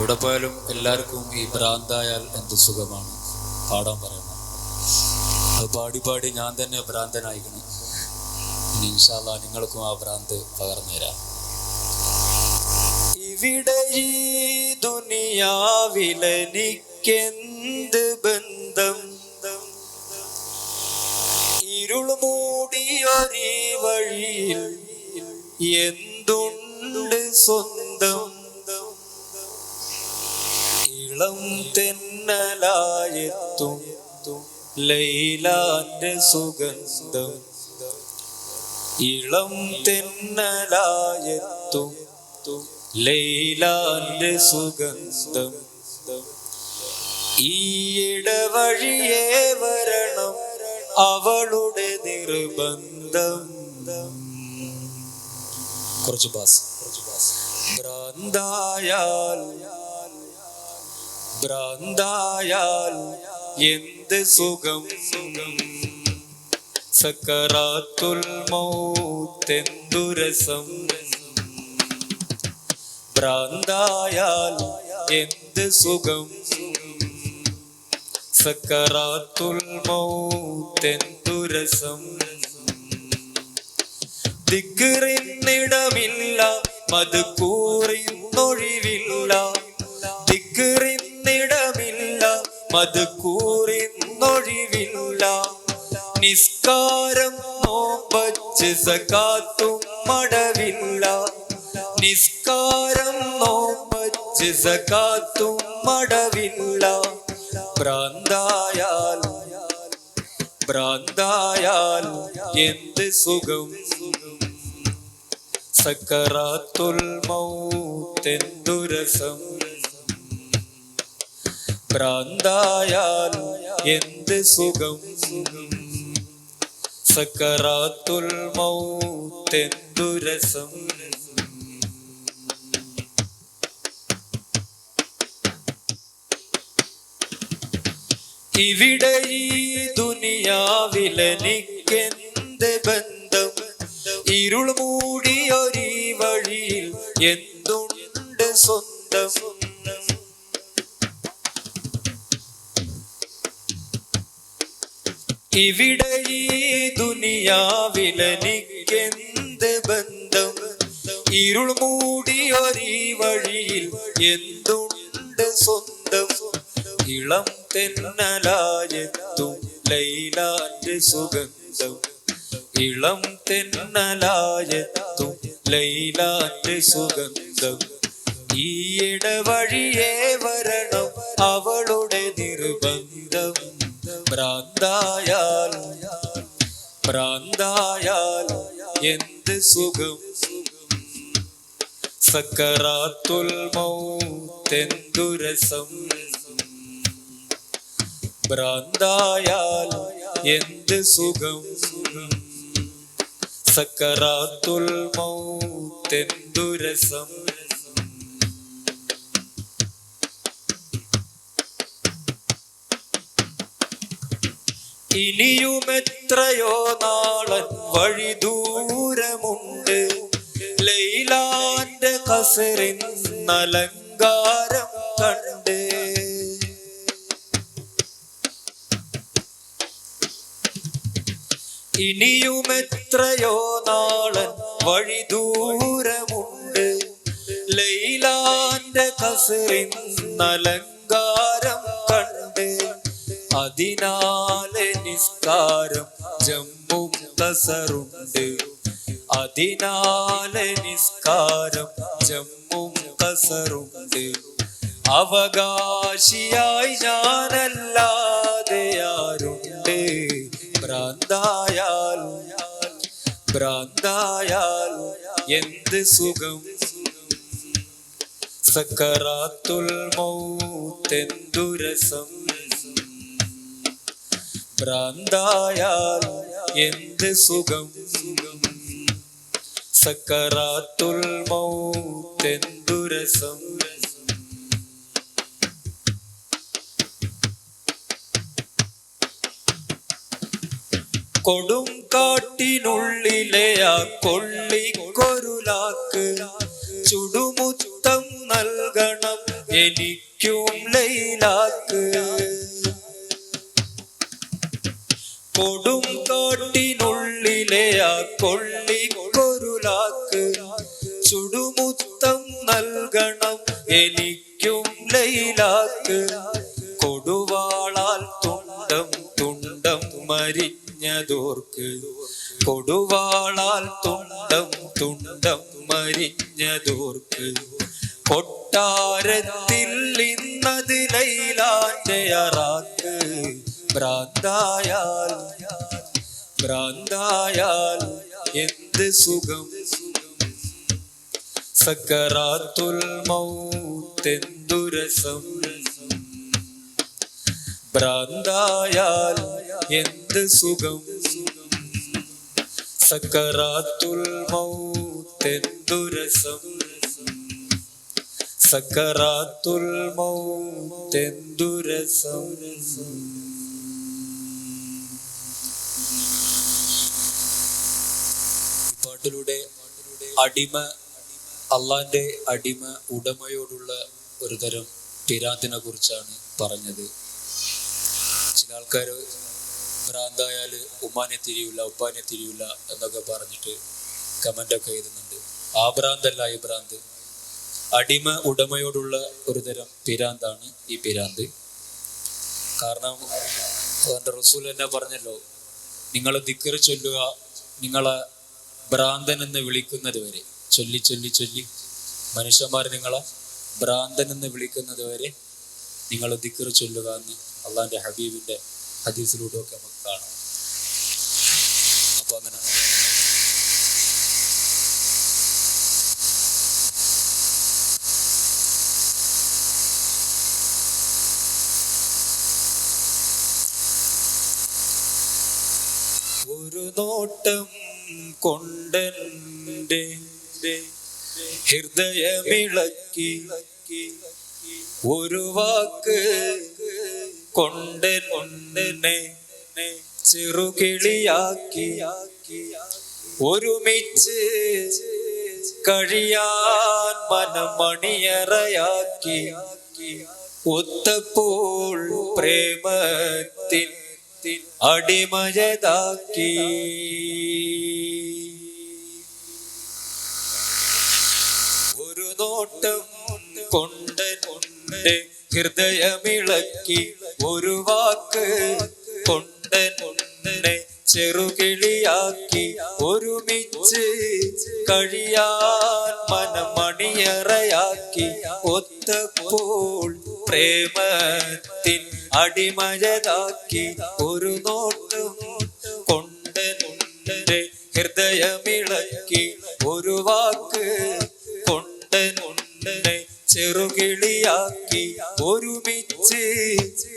എവിടെ പോയാലും എല്ലാവർക്കും ഈ ഭ്രാന്തായാൽ എന്ത് സുഖമാണ് പാടാൻ പറയുന്നത്. അത് പാടി പാടി ഞാൻ തന്നെ ഭ്രാന്തനായിക്കണം. ഇനി ഇൻഷാ അല്ലാഹ് നിങ്ങൾക്കും ആ ഭ്രാന്ത് പകർന്നു തരാം. ഇവിടെ ഈ ദുനിയാവിലെനിക്കെന്ത് ബന്ധം, ഇരുൾ മൂടിയൊരീ വഴിയിൽ എന്തുണ്ട് സ്വന്തം. ഇളം തെന്നലായെത്തും ലൈലാന്റെ സുഗന്ധം, ഇളം തെന്നലായെത്തും ലൈലാന്റെ സുഗന്ധം. ഈയിടെ വഴിയേ വരണം അവളുടെ നിർബന്ധം. കുറച്ച് ബാസ്. ഭ്രാന്തായാൽ എന്ത് സുഖം, സക്കറാത്തുൽ മൗത്തെന്തു രസം. ഭ്രാന്തായാൽ എന്ത് സുഖം, സക്കറാത്തുൽ മൗത്തെന്തു രസം. ദിക്റിന്നിടമില്ല മദ്കൂറിന്നൊഴിവില്ല, ദിക്റിന്നിടമില്ല മദ്കൂറിന്നൊഴിവില്ല. നിസ്കാരം നോമ്പച്ച് സകാത്തും മടവില്ല, നിസ്കാരം നോമ്പച്ച് സകാത്തും മടവില്ല. ഭ്രാന്തായാൽ എന്ത് സുഖം, സക്കറാത്തുൽ മൗത്തെന്തു രസം. ഭ്രാന്തായാൽ എന്ത് സുഖം, സക്കറാത്തുൽ മൗത്തെന്തു രസം. ഇവിടെ ഈ ദുനിയാവിലെനിക്കെന്ത് ബന്ധം, ഇരുൾ മൂടിയൊരീ വഴിയിൽ എന്തുണ്ട് സ്വന്തം. ഇവിടെ ഈ ദുനിയാവിലെനിക്കെന്ത് ബന്ധം, ഇരുൾ മൂടിയൊരീ വഴിയിൽ എന്തുണ്ട് സ്വന്തം. ഇളം തെന്നലായെത്തും ലൈലാന്റെ സുഗന്ധം, ഇളം തെന്നലായെത്തും ലൈലാന്റെ സുഗന്ധം. ഈയിടെ വഴിയേ വരണം അവളുടെ നിർബന്ധം. ഭ്രാന്തായാൽ എന്ത് സുഖം, സക്കറാത്തുൽ മൗത്തെന്തു രസം. ഭ്രാന്തായാൽ എന്ത് സുഖം, സക്കറാത്തുൽ മൗത്തെന്തു രസം. ഇനിയുമെത്രയോ നാളൻ വഴി ദൂരമുണ്ട്, ലൈലാന്റെ ഖസറിന്നലങ്കാരം കണ്ട്. ഇനിയുമെത്രയോ നാളൻ വഴി ദൂരമുണ്ട്, ലൈലാന്റെ ഖസറിന്നലങ്കാരം കണ്ട്. അതിനാലെ നിസ്കാരം ജമ്മും ഖസറുണ്ട്, അതിനാലെ നിസ്കാരം ജമ്മും ഖസറുണ്ട്. അവകാശിയായി ഞാനല്ലാതെ ആരുണ്ട്. ഭ്രാന്തായാൽ എന്ത് സുഖം, സക്കറാത്തുൽ മൗത്തെന്തു രസം. ഭ്രാന്തായാൽ എന്ത് സുഖം, സക്കറാത്തുൽ മൗത്തെന്തു രസം. കൊടും കാട്ടിനുള്ളിലെ ആ കൊള്ളിക്കൊരുലാക്ക് ചുടുമുത്തം നൽകണം എനിക്കും ലൈലാക്ക്. കൊടും കാട്ടിനുള്ളിലെ ആ കൊള്ളിക്കൊരുലാക്ക് ചുടുമുത്തം നൽകണം എനിക്കും ലൈലാക്ക്. കൊടുവാളാൽ തുണ്ടം തുണ്ടം മരിഞ്ഞതോർക്ക്, കൊടുവാളാൽ തുണ്ടം തുണ്ടം മരിഞ്ഞതോർക്ക്. കൊട്ടാരത്തിൽ ഇന്നത് ലൈലാന്റെ അറാക്ക്. ഭ്രാന്തായാൽ ഭ്രാന്തായാൽ എന്ത് സുഖം, സക്കറാത്തുൽ മൗത്തെന്തു രസം. ഭ്രാന്തായാൽ എന്ത് സുഖം, സക്കറാത്തുൽ മൗത്തെന്തു രസം. സക്കറാത്തുൽ മൗത്തെന്തു രസം. പാട്ടിലൂടെ അള്ളാന്റെ അടിമ ഉടമയോടുള്ള ഒരു തരം പിരാന്തിനെ കുറിച്ചാണ് പറഞ്ഞത്. ചില ആൾക്കാർ ഭ്രാന്തായാല് ഉമ്മാനെ തിരിയില്ല ഉപ്പാനെ തിരിയില്ല എന്നൊക്കെ പറഞ്ഞിട്ട് കമന്റൊക്കെ എഴുതുന്നുണ്ട്. ആ ഭ്രാന്തല്ല ഈ ഭ്രാന്ത്. അടിമ ഉടമയോടുള്ള ഒരു തരം പിരാന്താണ് ഈ പിരാന്ത്. കാരണം അവന്റെ റസൂൽ തന്നെ പറഞ്ഞല്ലോ, നിങ്ങൾ ദിക്ർ ചൊല്ലുക, നിങ്ങളെ ഭ്രാന്തൻ എന്ന് വിളിക്കുന്നത് വരെ. ചൊല്ലി ചൊല്ലി ചൊല്ലി മനുഷ്യന്മാർ നിങ്ങളെ ഭ്രാന്തൻ എന്ന് വിളിക്കുന്നത് വരെ നിങ്ങൾ ദിക്ർ ചൊല്ലുക എന്ന് അള്ളാന്റെ ഹബീബിന്റെ ഹദീസിലൂടെ ഒക്കെ നമുക്ക് കാണാം. അപ്പൊ അങ്ങനെ ഒരു നോട്ടം കൊണ്ടെന്റെ ഹൃദയമിളക്കി, ഒരു വാക്ക് കൊണ്ടെന്നെ ചെറുകിളിയാക്കി. ഒരുമിച്ച് കഴിയാൻ മനമണിയറയാക്കി. ഒത്തപ്പോൾ പ്രേമത്തിൻ അടിമയതാക്കി. ഒരു നോട്ടം കൊണ്ടെന്റെ ഹൃദയമിളക്കി, ഒരു വാക്ക് കൊണ്ടെന്നെ ചെറുകിളിയാക്കി. ഒരുമിച്ച് കഴിയാൻ മനമണിയറയാക്കി. ഒത്തപ്പോൾ പ്രേമത്തിൻ അടിമയതാക്കി. ഒരു നോട്ടം കൊണ്ടെന്റെ ഹൃദയമിളക്കി, ഒരു വാക്ക് കൊണ്ടെന്നെ ചെറുകിളിയാക്കി. ഒരുമിച്ച്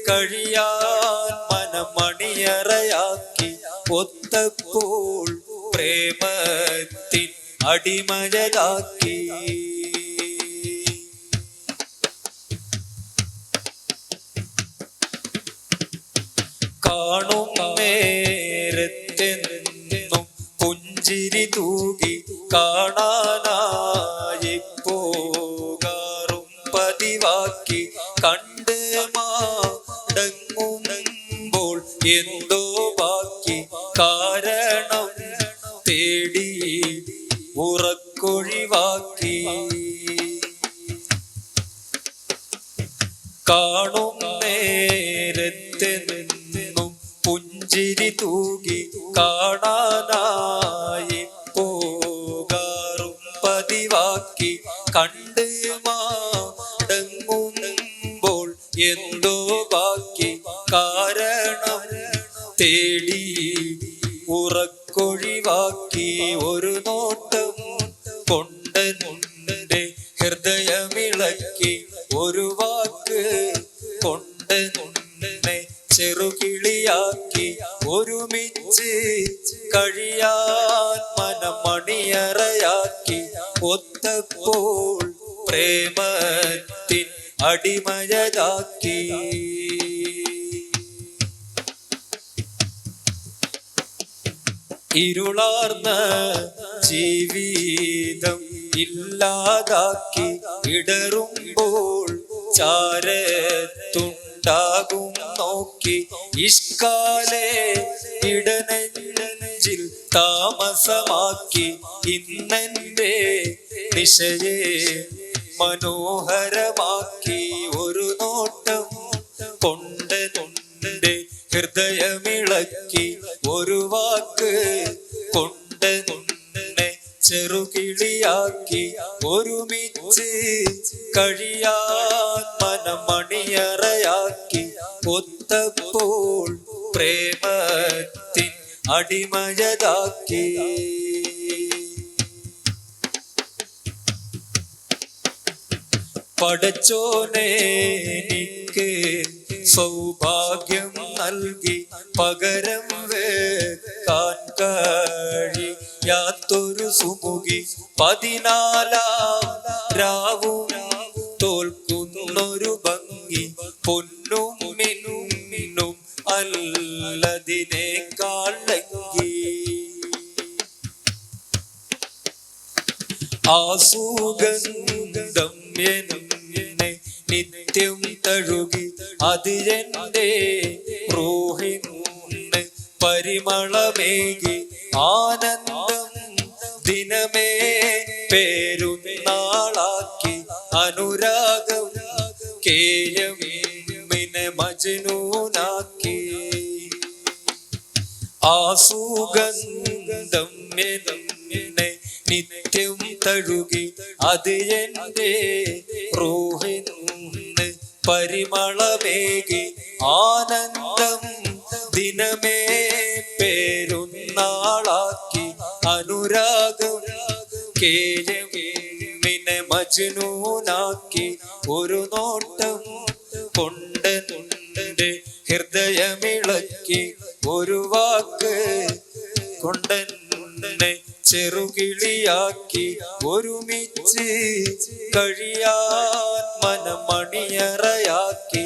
കഴിയാൻ മനമണിയറയാക്കി. ഒത്തപ്പോൾ പ്രേമത്തിൻ അടിമയതാക്കി. കാണും നേരത്തെന്നും പുഞ്ചിരി തൂകി കാണാനായി പോകാറും പതിവാക്കി. കണ്ട് മടങ്ങുമ്പോൾ എന്തോ ബാക്കി, കാരണം തേടി ഉറക്കൊഴിവാക്കി. കാണും നേരത്തെന്നും പുഞ്ചിരി തൂകി കാണാനായി പോകാറും പതിവാക്കി. കണ്ട് മടങ്ങുമ്പോൾ എന്തോ ബാക്കി, കാരണം തേടി ഉറക്കൊഴിവാക്കി. ഒരു നോട്ടം കൊണ്ടെന്റെ ഹൃദയമിളക്കി, ഒരു വാക്ക് കൊണ്ടെന്നെ ചെറുകിളിയാക്കി. ഒരുമിച്ച് കഴിയാൻ മനമണിയറയാക്കി. ഒത്തപ്പോൾ പ്രേമത്തിൻ അടിമയതാക്കി. ഇരുളാർന്ന ജീവിതം ഇല്ലാതാക്കി. ഇടറുമ്പോൾ ചാരത്തുണ്ടാകും നോക്കി ഇഷ്കാലെ ഇടനെഞ്ചിൽ താമസമാക്കി ഇന്നെന്റെ നിശയെ മനോഹരമാക്കി ഒരു നോട്ടം കൊണ്ട് ഹൃദയമിളക്കി ഒരു വാക്ക് കൊണ്ട് ചെറുകിളിയാക്കി ഒരുമിച്ച് കഴിയാൻ മനമണിയറയാക്കി ഒത്തപ്പോൾ പ്രേമത്തിൻ അടിമയതാക്കി പടച്ചോനെ എനിക്ക് സൗഭാഗ്യം നൽകി പകരം വെക്കാൻ കഴിയാത്തൊരു സുമുഖി 14 രാവും തോൽക്കുന്നൊരു ഭംഗി പൊന്നും മിന്നും അല്ലതിനേക്കാൾ ആ സുഗന്ധം എന്നെ നിത്യം തഴുകി അത് എന്റെ റൂഹിന് പരിമളമേകി ആനന്ദം ദിനമേ പേരുന്നാളാക്കി അനുരാഗം കേയമിനെ മജ്നൂനാക്കി ആ സുഗന്ധം എന്നെ നിത്യം തഴുകി അത് എന്റെ റൂഹിന് പരിമളമേകി ആനന്ദം ദിനമേ പേരുന്നാളാക്കി അനുരാഗം കേയമിനെ മജ്നൂനാക്കി ഒരു നോട്ടം കൊണ്ട് ഹൃദയമിളക്കി ഒരു വാക്ക് കൊണ്ട് ചെറുകിളിയാക്കി ഒരുമിച്ച് കഴിയാൻ മനമണിയറയാക്കി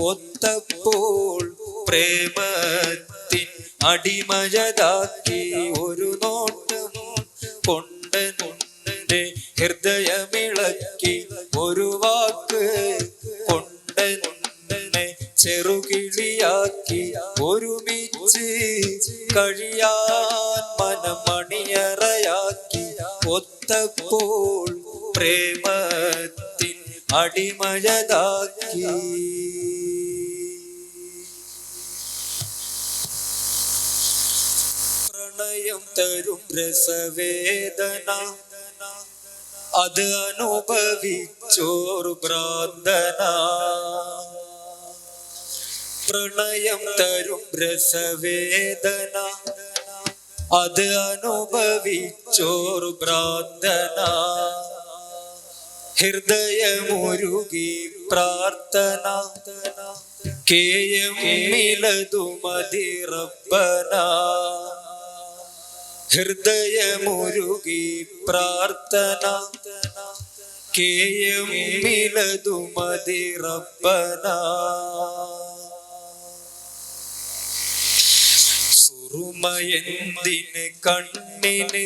ഒത്തപ്പോൾ പ്രേമത്തിൻ അടിമയതാക്കി ഒരു നോട്ടം കൊണ്ട് ഹൃദയമിളക്കി ഒരു വാക്ക് കൊണ്ട് ചെറുകിളിയാക്കി ഒരുമിച്ച് കഴിയാൻ മനമണിയറയാക്കി ഒത്തപ്പോൾ പ്രേമത്തിൻ അടിമയതാക്കി പ്രണയം തരും രസവേദന അത് അനുഭവിച്ചോർ ഭ്രാന്തന പ്രണയം തരും രസവേദന അത് അനുഭവിച്ചോർ ഭ്രാന്തന ഹൃദയമുരുകി പ്രാർത്ഥന കേയമിലതുമതി റബ്ബന ഹൃദയമുരുകി പ്രാർത്ഥന കേയമിലതുമതി റബ്ബന സുറുമയെന്തിന് കണ്ണിന്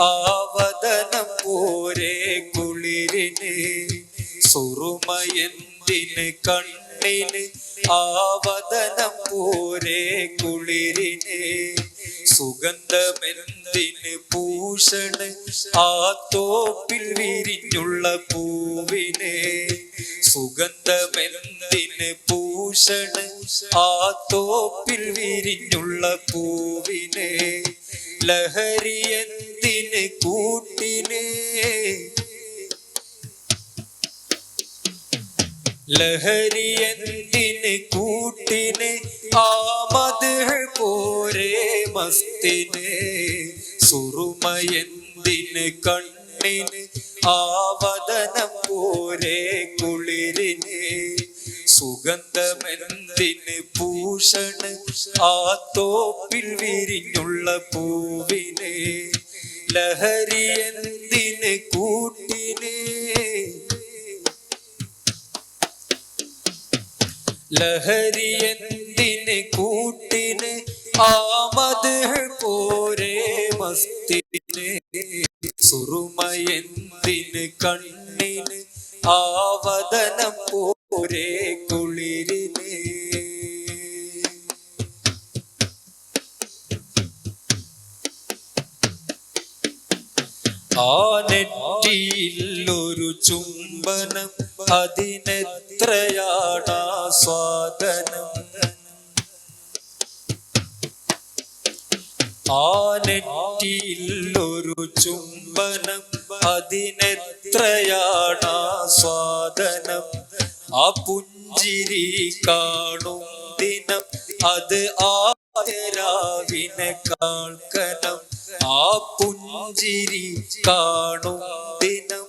ആവദനം പോരെ കുളിരിന് സുറുമയെന്തിന് കണ്ണിന് ആവദനം പോരെ കുളിരിന് സുഗന്ധമെന്തിന് പൂഷണ് ആ തോപ്പിൽ വിരിഞ്ഞുള്ള പൂവിന് സുഗന്ധമെന്തിന് പൂഷണ് ആ തോപ്പിൽ വിരിഞ്ഞുള്ള പൂവിന് ലഹരിയെന്തിന് കൂട്ടിന് ലഹരിയെന്തിന് കൂട്ടിന് ആമത് പോരെ മസ്തിന് സുറുമയെന്തിന് കണ്ണിന് ആവദനം പോരെ കുളിരിന് സുഗന്ധമെന്തിന് പൂഷണ് ആ തോപ്പിൽ വിരിഞ്ഞുള്ള പൂവിന് ലഹരിയെന്തിന് കൂട്ടിന് ലഹരിയെന്തിന് കൂട്ടിന് ആമത് പോരെ മസ്തിന് സുറുമയെന്തിന് കണ്ണിന് ആവദനം പോരെ കുളിരിന്. ആ നെറ്റിയിൽ ഒരു ചുംബനം അതിനെത്രയാണ് സ്വാദനം. ആ നെറ്റിയിൽ ഒരു ചുംബനം അതിനെത്രയാണ് സ്വാദനം. ആ പുഞ്ചിരി കാണും ദിനം അത് ആദരാവിനേക്കാൾ കനം. ആ പുഞ്ചിരി കാണും ദിനം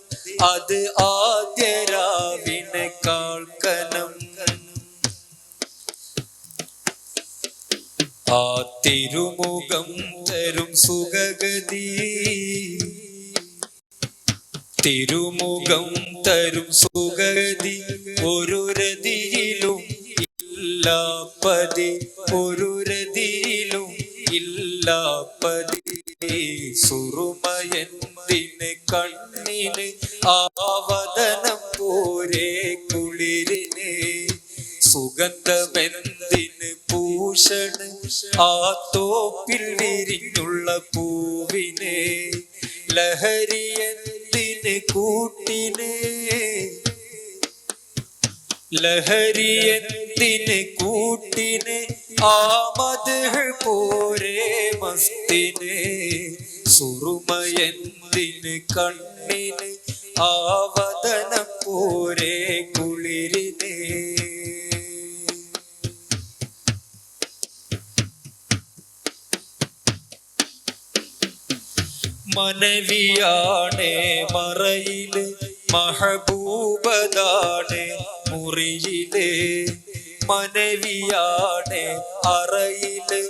അത് ആദ്യരാവിനേക്കാൾ കനം. ആ തിരുമുഖം തരും സുഖഗതി, തിരുമുഖം തരും സുഖഗതി ഒരു രതിയിലും ഇല്ല പതി, ഒരു രതിയിലും ഇല്ല പതി. സുറുമയന്തിന് കണ്ണിന് ആവദനം പോരെ കുളിരിന്. സുഗന്ധമെന്തിന് ഭൂഷണ് ആ തോപ്പിൽ വിരിഞ്ഞുള്ള പൂവിന്. ലഹരിയെന്തിന് കൂട്ടിന്, ലഹരിയെന്തിന് കൂട്ടിന് ആ മദ്ഹ് പോരെ മസ്തിന്. സുറുമയെന്തിന് കണ്ണിന് ആവദനം പോരെ കുളിരിന്. മനവിയാണേ മറയില് മഹബൂബദാണ് മുറിയില്. മനവിയാണേ അറയില്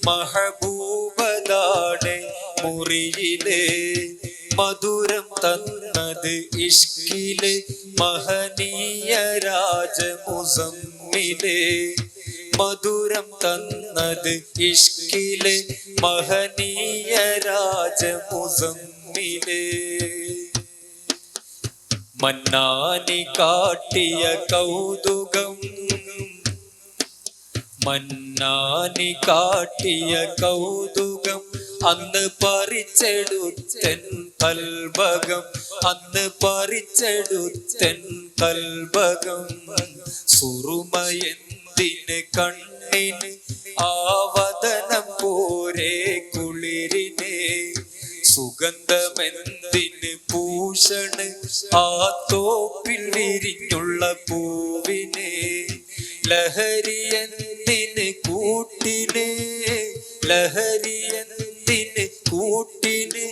മഹബൂബദാണ് മുറിയില്. മധുരം തന്നത് ഇഷ്കില് മഹനീയ രാജമുസമ്മില്. മധുരം തന്നത് ഇഷ്കില് മഹനീയ രാജമുസമ്മില്. മന്നാനി കാട്ടിയ കൗതുകം, മന്നാനി കാട്ടിയ കൗതുകം അന്ന് പറിച്ചെടുത്തൻ കൽബകം, അന്ന് പറിച്ചെടുത്തൻ കൽബകം. സുറുമയെന്തിന് കണ്ണിന് ആവദനം പോരെ കുളിരിന്. സുഗന്ധമെന്തിന് ഭൂഷണ് ആ തോപ്പിൽ വിരിഞ്ഞുള്ള പൂവിന്. ലഹരിയെന്തിന് കൂട്ടിന്, ലഹരിയെന്തിന് കൂട്ടിന്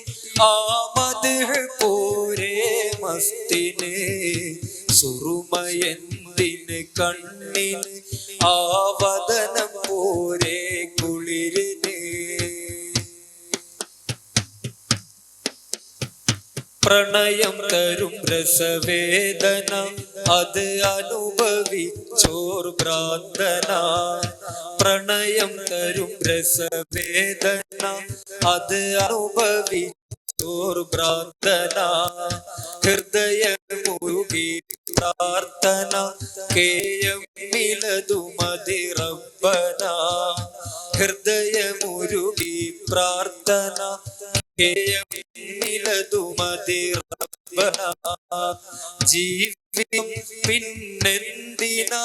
ആ മദ്ഹ് പോരെ മസ്തിന്. സുറുമയെന്തിന് കണ്ണിന് ആവദനം പോരെ കുളിരിന്. പ്രണയം തരും രസവേദന അത് അനുഭവിച്ചോർ ഭ്രാന്തന. പ്രണയം തരും രസവേദന അത് അനുഭവിച്ചോർ ഭ്രാന്തന. ഹൃദയമുരുകി പ്രാർത്ഥന കേയം മിലതുമതി റബ്ബന. ഹൃദയമുരുകി പ്രാർത്ഥന കേയം മിലതുമതി റബ്ബന. ജീവിതം പിന്നെന്തിനാ,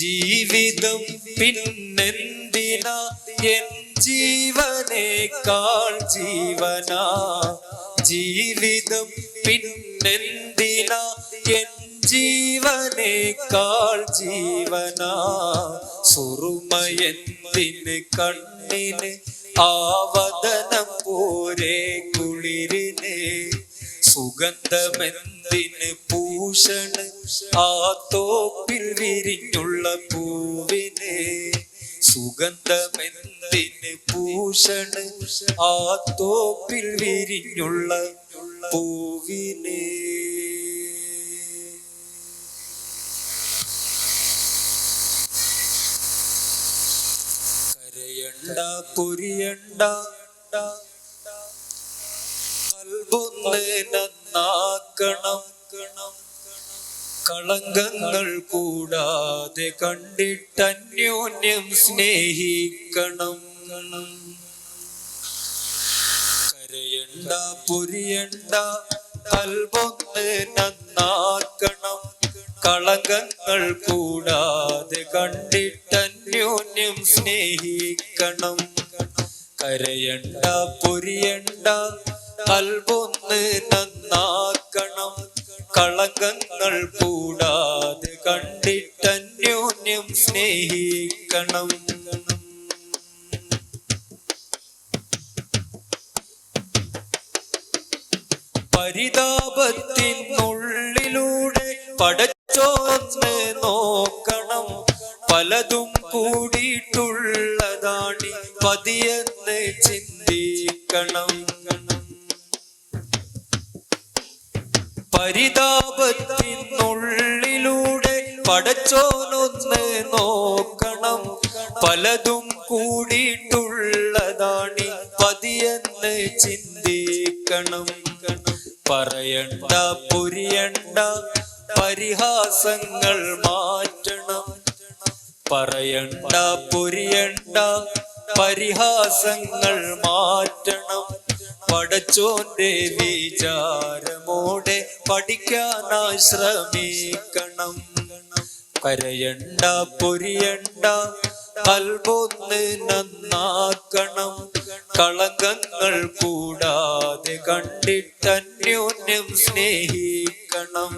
ജീവിതം പിന്നെന്തിനാ എൻ ജീവനേക്കാൾ ജീവനാ. ജീവിതം പിന്നെന്തിനാ എൻ ജീവനേക്കാൾ ജീവനാ. സുറുമയെന്തിന് കണ്ണിന് ആവദനം പോരെ കുളിരിന്. സുഗന്ധമെന്തിന് ഭൂഷണ് ആ തോപ്പിൽ വിരിഞ്ഞുള്ള പൂവിന്. സുഗന്ധമെന്തിന് ഭൂഷണ് ആ തോപ്പിൽ വിരിഞ്ഞുള്ള പൂവിന്. കരയണ്ട പൊരിയണ്ട കൽബൊന്ന് നന്നാക്കണം. കളങ്കങ്ങൾ കൂടാതെ കണ്ടിട്ടന്യോന്യം സ്നേഹിക്കണം. കരയണ്ട പൊരിയണ്ട കൽബൊന്ന് നന്നാക്കണം. കളങ്കങ്ങൾ കൂടാതെ കണ്ടിട്ടന്യോന്യം സ്നേഹിക്കണം. കരയണ്ട പൊരിയണ്ട കൽബൊന്ന് നന്നാക്കണം. കളങ്കങ്ങൾ കൂടാതെ കണ്ടിട്ടന്യോന്യം സ്നേഹിക്കണം. പരിതാപത്തിനുള്ളിലൂടെ പടച്ചോന്ന് നോക്കണം. പലതും കൂടിയിട്ടുള്ളതാണി പതിയെന്ന് ചിന്തിക്കണം. പരിതാപത്തിനുള്ളിലൂടെ പടച്ചോനൊന്ന് നോക്കണം. പലതും കൂടിയിട്ടുള്ളതാണി പതിയെന്ന് ചിന്തിക്കണം. പറയണ്ട പൊരിയണ്ട പരിഹാസങ്ങൾ മാറ്റണം. പറയണ്ട പൊരിയണ്ട പരിഹാസങ്ങൾ മാറ്റണം. പടച്ചോന്റെ വിചാരമോടെ പഠിക്കാനായി ശ്രമിക്കണം. കരയണ്ട പൊരിയണ്ട കൽബൊന്ന് നന്നാക്കണം. കളങ്കങ്ങൾ കൂടാതെ കണ്ടിട്ടന്യോന്യം സ്നേഹിക്കണം.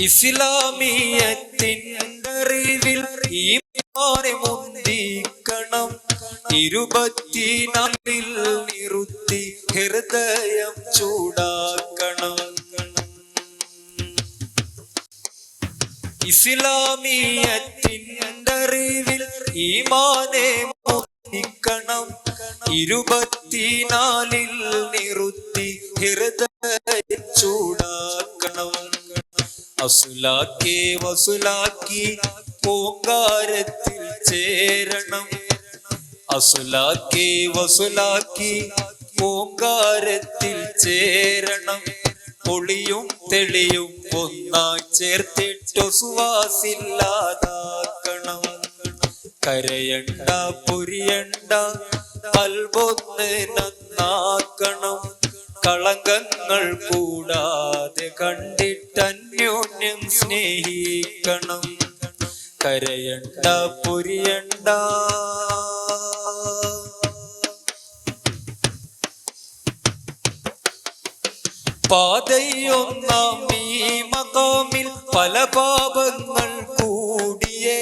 ഇസ്ലാമിയത്തിൻ്റെ അറിവിൽ ഈമാനെ മുന്തിക്കണം. 24 നിറുത്തി ഹൃദയം ചൂടാക്കണം. ഇസ്ലാമിയത്തിൻ്റെ അറിവിൽ ഈമാനെ മുന്തിക്കണം. 24 നിറുത്തി ഹൃദയം ചൂടാക്കണം. അസുലാക്കി വസുലാക്കി പൂങ്കാരത്തിൽ ചേരണം. അസുലാക്കി വസുലാക്കി പൂങ്കാരത്തിൽ ചേരണം. പൊളിയും തെളിയും ഒന്നായി ചേർത്തിട്ടു സുവാസില്ലാതാക്കണം. കരയണ്ട പൊരിയണ്ട കൽബൊന്ന് നന്നാക്കണം. കളങ്കങ്ങൾ കൂടാതെ കണ്ടിട്ടന്യോന്യം സ്നേഹിക്കണം. കരയണ്ട പൊരിയണ്ട പാതയൊന്നാം ഈ മഖാമിൽ പല പാപങ്ങൾ കൂടിയേ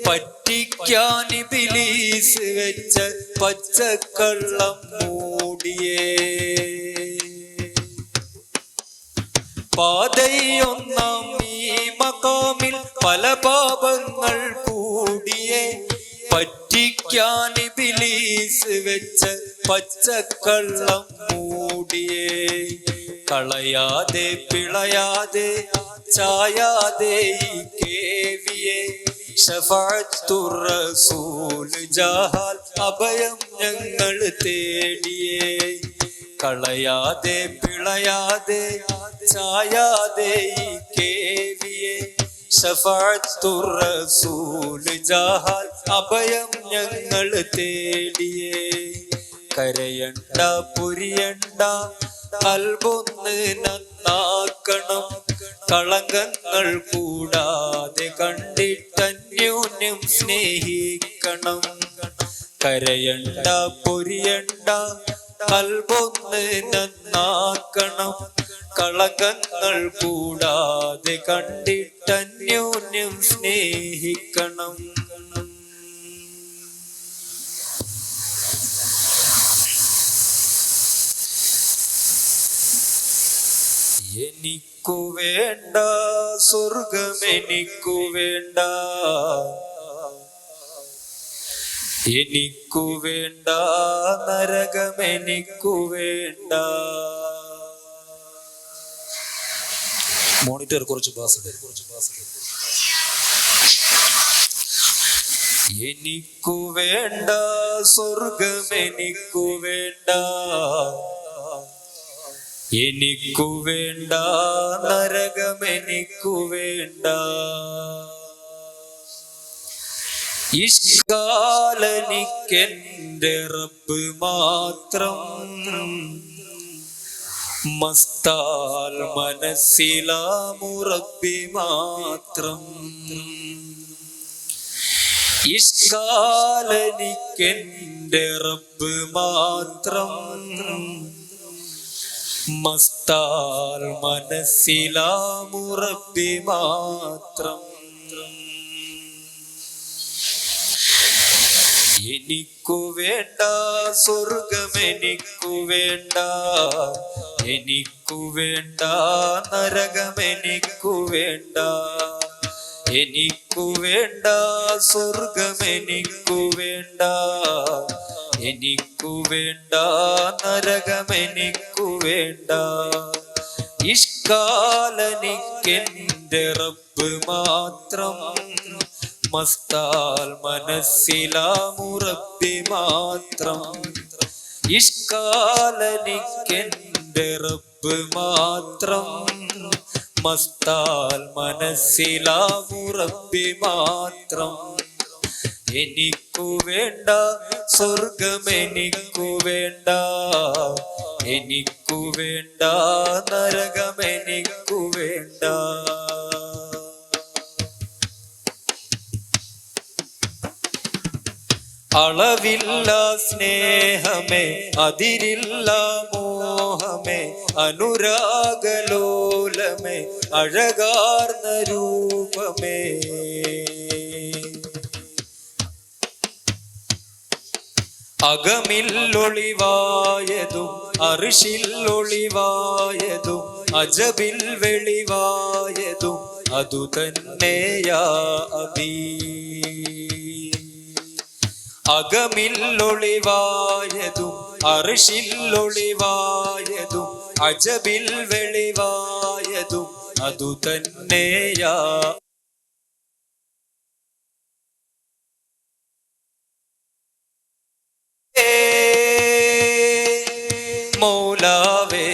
പറ്റിക്കാൻ ഇബ്ലീസ് വെച്ച പച്ചക്കള്ളം മൂടിയേ. പാതയൊന്നാം ഈ മഖാമിൽ പല പാപങ്ങൾ കൂടിയേ പറ്റിക്കാൻ ഇബ്ലീസ് വെച്ച പച്ചക്കള്ളം മൂടിയേ. കളയാതെ പിളയാതെ ചായാതെ ഈ കേവിയെ ശഫാഅത്തുർ റസൂൽ ജഹാൽ അഭയം ഞങ്ങൾ തേടിയേ. കളയാതെ പിളയാതെ ചായാതെ ഈ കേവിയെ ശഫാഅത്തുർ റസൂൽ ജഹാൽ അഭയം ഞങ്ങൾ തേടിയേ. കരയണ്ട പൊരിയണ്ട കൽബൊന്ന് നന്നാക്കണം. കളങ്കങ്ങൾ കൂടാതെ കണ്ടിട്ടന്യോന്യം സ്നേഹിക്കണം. കരയണ്ട പൊരിയണ്ട കൽബൊന്ന് നന്നാക്കണം. കളങ്കങ്ങൾ കൂടാതെ കണ്ടിട്ടന്യോന്യം സ്നേഹിക്കണം. എനിക്കു വേണ്ട സ്വർഗമെനിക്കു വേണ്ട. എനിക്കു വേണ്ട നരകമെനിക്കു വേണ്ട. മോണിറ്റർ കുറച്ച് ബാസ് എനിക്കു വേണ്ട സ്വർഗമെനിക്കു വേണ്ട, എനിക്കു വേണ്ട നരകമെനിക്കു വേണ്ട. ഇഷ്കാലനിക്കെന്റെ റബ്ബ് മാത്രം, മസ്താൽ മനസ്സിലാമുറബി മാത്രം. ഇഷ്കാലനിക്കെന്റെ റബ്ബ് മാത്രം, മസ്താൽ മനസ്സിലാമുറബി മാത്രം. എനിക്കു വേണ്ട സ്വർഗമെനിക്കു വേണ്ട, എനിക്കു വേണ്ട നരകമെനിക്കു വേണ്ട. എനിക്കു വേണ്ട സ്വർഗമെനിക്കു വേണ്ട, എനിക്കു വേണ്ട നരകമെനിക്കു വേണ്ട. ഇഷ്കാലനിക്കെന്റെ റബ്ബ് മാത്രം, മസ്താൽ മനസ്സിലാമുറബി മാത്രം. ഇഷ്കാലനിക്കെന്റെ റബ്ബ് മാത്രം, മസ്താൽ മനസ്സിലാമുറബി മാത്രം. എനിക്കു വേണ്ട സ്വർഗമെനിക്കു വേണ്ട, എനിക്കു വേണ്ട നരകമെനിക്കു വേണ്ട. അളവില്ല സ്നേഹമേ, അതിരില്ല മോഹമേ, അനുരാഗലോലമേ, അഴകാർന്ന രൂപമേ. അകമില്ലൊളിവായതും അർശില്ലൊളിവായതും അജബിൽ വെളിവായതും അതു തന്നെയാ അബീ. അകമില്ലൊളിവായതും അർശില്ലൊളിവായതും അജബിൽ വെളിവായതും അതു തന്നെയാ മൗലാവേ,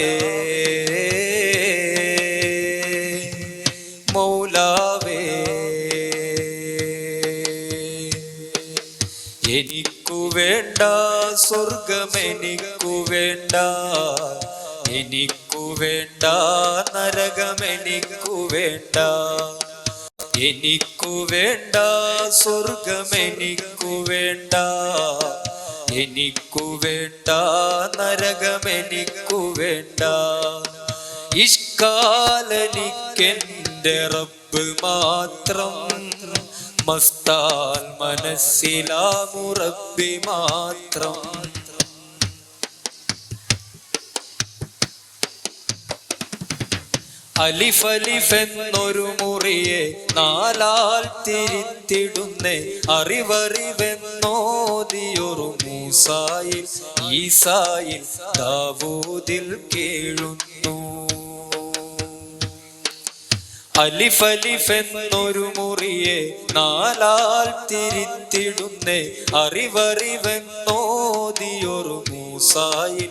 മൗലാവേ. എനിക്കു വേണ്ട സ്വർഗമെനിക്കു വേണ്ട, എനിക്കു വേണ്ട നരകമെനിക്കു വേണ്ട. എനിക്കു വേണ്ട സ്വർഗമെനിക്കു വേണ്ട, എനിക്കു വേണ്ട നരകമെനിക്കു വേണ്ട. ഇഷ്കാലനിക്കെന്റെ റബ്ബ് മാത്രം, മസ്താൽ മനസ്സിലാമുറബി മാത്രം. അലിഫലിഫെന്നൊരു മുറിയെ നാലാൽ തിരിത്തിടുന്നേ, അറിവറിവെന്നോദിയൊരു മൂസായിൽ ഈസായിൽ ദാവൂദിൽ കേഴുന്നു. അലിഫലിഫെന്നൊരു മുറിയെ നാലാൽ തിരിത്തിടുന്നേ, അറിവറിവെന്നോദിയൊരു മൂസായിൽ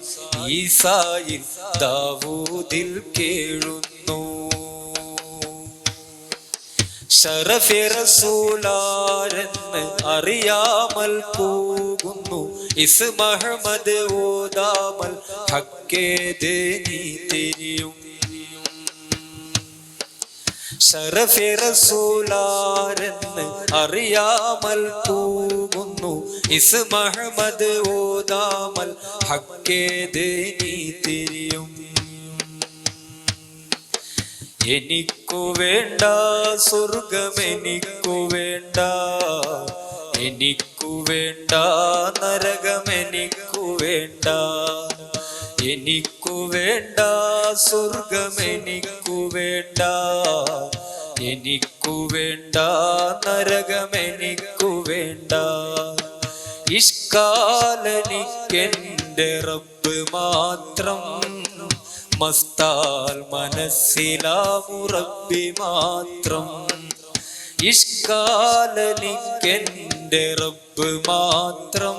ഈസായിൽ ദാവൂദിൽ കേഴുന്നു. ശറഫെ റസൂലാരെന്ന് അറിയാമൽ പോകുന്നു, ഇസ്മഹ്മദ് ഓതാമൽ ഹക്കേത് നീ തിരിയും. ശറഫെ റസൂലാരെന്ന് അറിയാമൽ പോകുന്നു, ഇസ്മഹ്മദ് ഓതാമൽ ഹക്കേത് നീ തിരിയും. എനിക്കു വേണ്ട സ്വർഗമെനിക്കു വേണ്ട, എനിക്കു വേണ്ട നരകമെനിക്കു വേണ്ട. എനിക്കു വേണ്ട സ്വർഗമെനിക്കു വേണ്ട, എനിക്കു വേണ്ട നരകമെനിക്കു വേണ്ട. ഇഷ്കാലനിക്കെന്റെ റബ്ബ് മാത്രം, മസ്താൽ മനസ്സിലാമുറബി മാത്രം. ഇഷ്ക ഇഷ്കാലെനിക്കെന്റെ റബ്ബ് മാത്രം.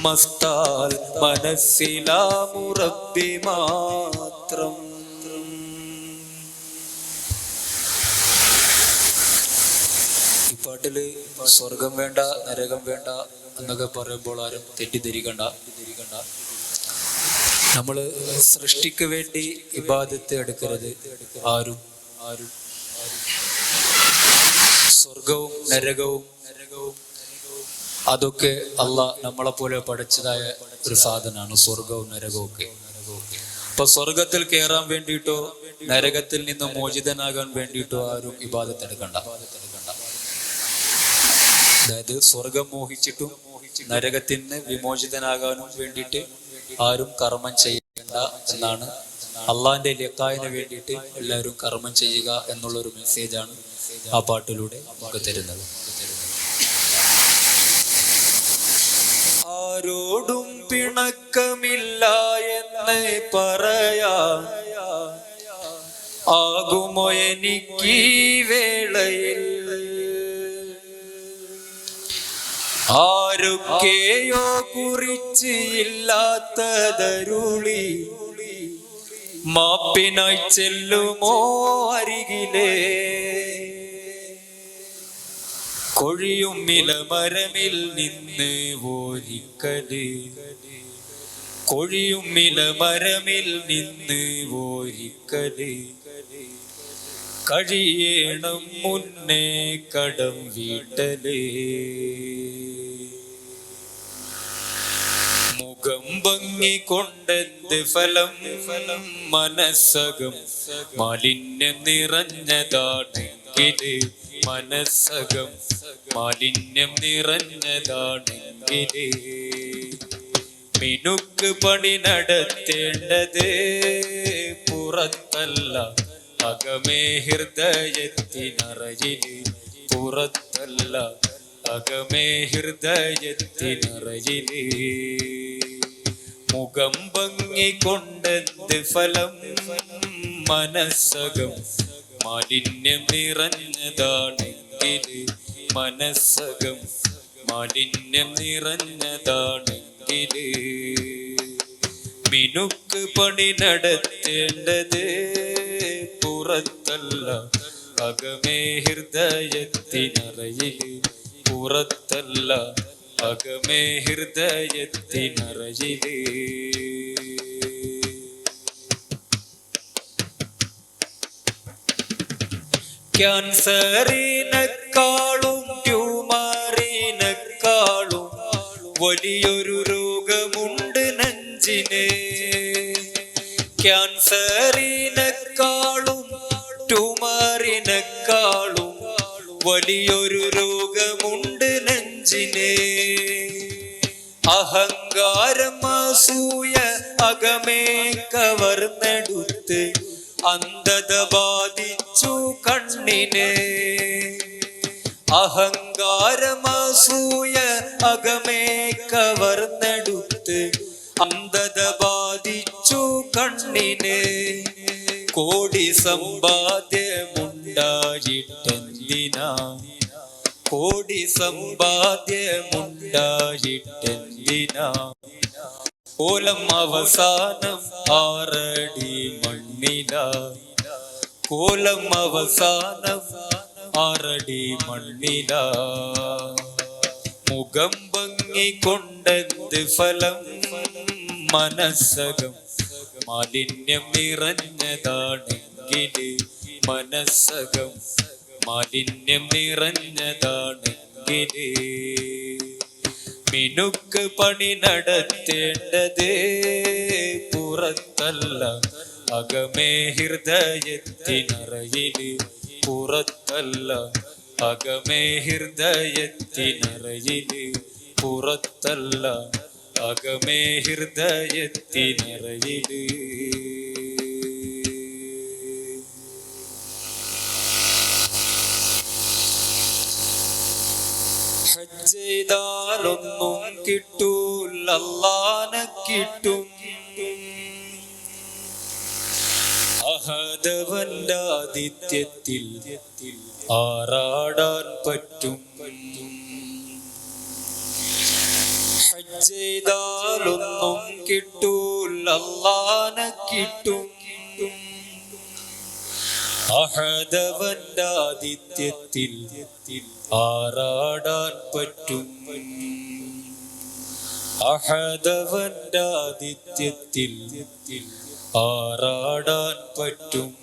മസ്താൽ മനസ്സിലാ മുറബ്ബി മാത്രം. ഈ പാട്ടില് സ്വർഗം വേണ്ട നരകം വേണ്ട എന്നൊക്കെ പറയുമ്പോൾ ആരും തെറ്റിദ്ധരിക്കണ്ട. നമ്മള് സൃഷ്ടിക്ക് വേണ്ടി ഇബാദത്ത് എടുക്കരുത്. ആരും സ്വർഗവും നരകവും അതൊക്കെ അള്ളാഹ് നമ്മളെ പോലെ പഠിച്ചതായ ഒരു സാധനമാണ് സ്വർഗവും നരകവും ഒക്കെ. അപ്പൊ സ്വർഗത്തിൽ കയറാൻ വേണ്ടിയിട്ടോ നരകത്തിൽ നിന്ന് മോചിതനാകാൻ വേണ്ടിയിട്ടോ ആരും ഇബാദത്ത് എടുക്കണ്ട. അതായത് സ്വർഗം മോഹിച്ചിട്ടും നരകത്തിൽ നിന്ന് വിമോചിതനാകാനും വേണ്ടിയിട്ട് ആരും കർമ്മം ചെയ്യണ്ട എന്നാണ് അള്ളാഹിന്റെ ലിഖായിന് വേണ്ടിയിട്ട് എല്ലാവരും കർമ്മം ചെയ്യുക എന്നുള്ളൊരു മെസ്സേജാണ് ആ പാട്ടിലൂടെ നമുക്ക് തരുന്നത്. ആരോടും പിണക്കമില്ല എന്ന് പറയാ ആകുമോ എനിക്ക് വേളയിൽ. ആരൊക്കെയോ കുറിച്ച് ഇല്ലാത്തതരുളി മാപ്പിനായി ചെല്ലുമോ അരികിലേ. കൊഴിയും ഇലമരമിൽ നിന്ന് ഓരിക്കല്, കൊഴിയും ഇലമരമിൽ നിന്ന് ഓരിക്കല്. കഴിയണം മുന്നേ കടം വീട്ടലേ. മുഖം ഭംഗിക്കൊണ്ടെന്ത് ഫലം, മനസ്സകം മാലിന്യം നിറഞ്ഞതാണെങ്കില്. മനസ്സകം മാലിന്യം നിറഞ്ഞതാണെങ്കില് മിനുക്ക് പണി നടത്തേണ്ടത് പുറത്തല്ല അകമേ ഹൃദയത്തിനറയില്. പുറത്തല്ല അകമേ ഹൃദയത്തിനറയില്. മുഖം ഭംഗിക്കൊണ്ടെന്ത് ഫലം, മനസ്സകം മാലിന്യം നിറഞ്ഞതാണെങ്കില്. മനസ്സകം മാലിന്യം നിറഞ്ഞതാണെങ്കില് മിനുക്ക് പണി നടത്തേണ്ടത് പുറത്തല്ല അകമേ ഹൃദയത്തിനറയില്. പുറത്തല്ല അകമേ ഹൃദയത്തിനറയില്. ക്യാൻസറിനെക്കാളും ട്യൂമറിനെക്കാളും വലിയൊരു രോഗമുണ്ട് നെഞ്ചിന്. ക്യാൻസറിനെക്കാളും ട്യൂമറിനെക്കാളും വലിയൊരു രോഗമുണ്ട് നെഞ്ചിന്. അഹങ്കാരം അസൂയ അകമേ കവർന്നെടുത്ത് അന്ധത ബാധിച്ചു കണ്ണിന്. അഹങ്കാരം അസൂയ അകമേ കവർന്നെടുത്ത് അന്ധത ബാധിച്ചു കണ്ണിന്. കോടി സമ്പാദ്യമുണ്ടായിട്ടെന്തിനാ, കോടി സമ്പാദ്യമുണ്ടായിട്ടെന്തിനാ. കോലം അവസാനം 6 അടി മണ്ണില. കോലം അവസാനം 6 അടി മണ്ണില. മുഖം ഭംഗിക്കൊണ്ടെന്ത് ഫലം, മനസ്സകം മാലിന്യം നിറഞ്ഞതാണെങ്കില്. മനസ്സകം മാലിന്യം നിറഞ്ഞതാണെങ്കില് മിനുക്ക് പണി നടത്തേണ്ടത് പുറത്തല്ല അകമേ ഹൃദയത്തിനറയില്. പുറത്തല്ല അകമേ ഹൃദയത്തിനറയില്. പുറത്തല്ല അകമേ ഹൃദയത്തിനറയില്. ചെയ്താലൊന്നും കിട്ടൂല അല്ലാഹനെ കിട്ടും. അഹദവന്റെ ആതിഥ്യത്തിൽ ആറാടാൻ പറ്റും. ഹജ്ജ് ചെയ്താലൊന്നും കിട്ടൂല അല്ലാഹനെ കിട്ടും. അഹദവന്റെ ആതിഥ്യത്തിൽ ആറാടാൻ പറ്റും. അഹദവന്റെ ആതിഥ്യത്തിൽ ആറാടാൻ പറ്റും.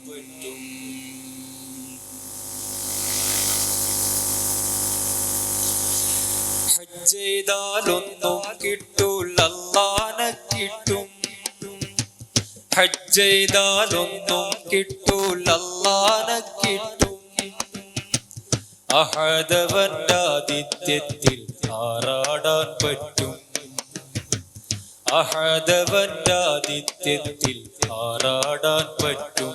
ഹജ്ജ് ചെയ്താലൊന്നും കിട്ടൂല അല്ലാഹനെ കിട്ടും. ഹജ്ജ് ചെയ്താലൊന്നും കിട്ടൂല അല്ലാഹനെ കിട്ടും. അഹദവന്റെ ആതിഥ്യത്തിൽ ആറാടാൻ പറ്റും. അഹദവന്റെ ആതിഥ്യത്തിൽ ആറാടാൻ പറ്റും.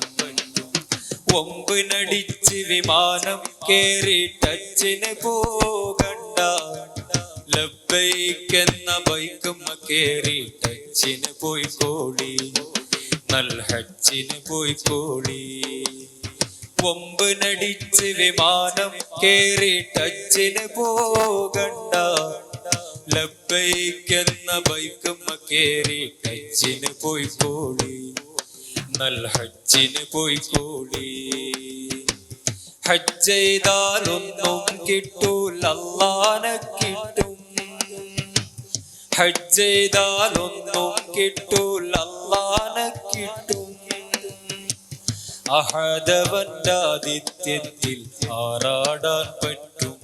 ഒമ്പിനടിച്ച് വിമാനം കേറി ടച്ചിന് പോകണ്ട. ലബ്ബൈക്കെന്ന ബൈക്കുമ്മ കേറി ടച്ചിന് പോയിക്കോളി. നൽ ഹജ്ജിന് പോയിക്കോളി. ഒമ്പിനടിച്ച് വിമാനം കേറി ടച്ചിന് പോകണ്ട. ലബ്ബൈക്കെന്ന ബൈക്കുമ്മ കേറി ഹജ്ജിന് പോയിക്കോളി. നൽ ഹജ്ജിന് പോയിക്കോളി. ഹജ്ജ് ചെയ്താലൊന്നും കിട്ടൂല അല്ലാഹനെ കിട്ടും. ഹജ്ജ് ചെയ്താലൊന്നും കിട്ടൂല അല്ലാഹനെ കിട്ടും. അഹദവന്റെ ആതിഥ്യത്തിൽ ആറാടാൻ പറ്റും.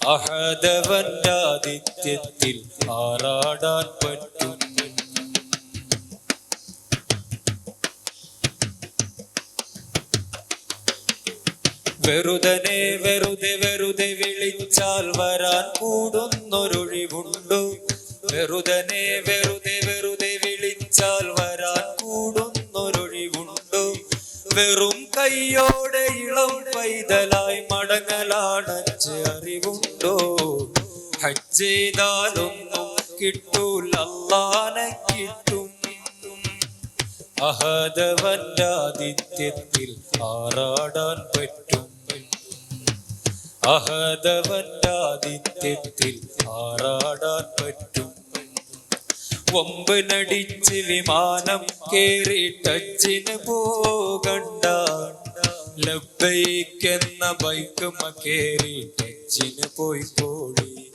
അഹദവന്റെ ആതിഥ്യത്തിൽ ആറാടാൻ പറ്റും. വെറുതനെ വെറുതെ വെറുതെ വിളിച്ചാൽ വരാൻ കൂടുന്നൊരൊഴിവുണ്ടോ? വെറുതനെ വെറുതെ വെറുതെ വിളിച്ചാൽ വരാൻ കൂടുന്നൊരൊഴിവുണ്ടോ? വെറും കയ്യോടെ ഇളം പൈതലായി മടങ്ങലാണച്ച് അറിവുണ്ടോ? ഹജ്ജ് ചെയ്താലൊന്നും കിട്ടൂല അല്ലാഹനെ കിട്ടും. അഹദവന്റെ ആതിഥ്യത്തിൽ ആറാടാൻ പറ്റും. അഹദവന്റെ ആതിഥ്യത്തിൽ ആറാടാൻ പറ്റും. ഒമ്പിനടിച്ച് വിമാനം കേറി ടച്ചിന് പോകണ്ട. ലബ്ബൈക്കെന്ന ബൈക്കുമ്മ കേറി ടച്ചിന് പോയിക്കോളി.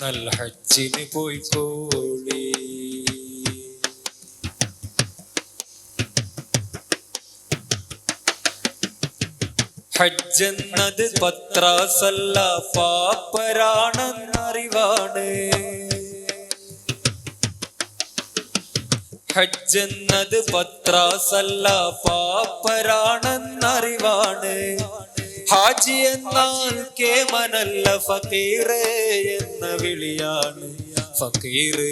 നൽ ഹജ്ജിന് പോയിക്കോളി. ഹജ്ജെന്നത് പത്രാസല്ല പാപ്പരാണെന്നറിവാണ്. ഹജ്ജെന്നത് പത്രാസല്ല പാപ്പരാണെന്നറിവാണ്. ഹാജി എന്നാൽ കേമനല്ല ഫക്കീറ് എന്ന വിളിയാണ്. ഫക്കീറ്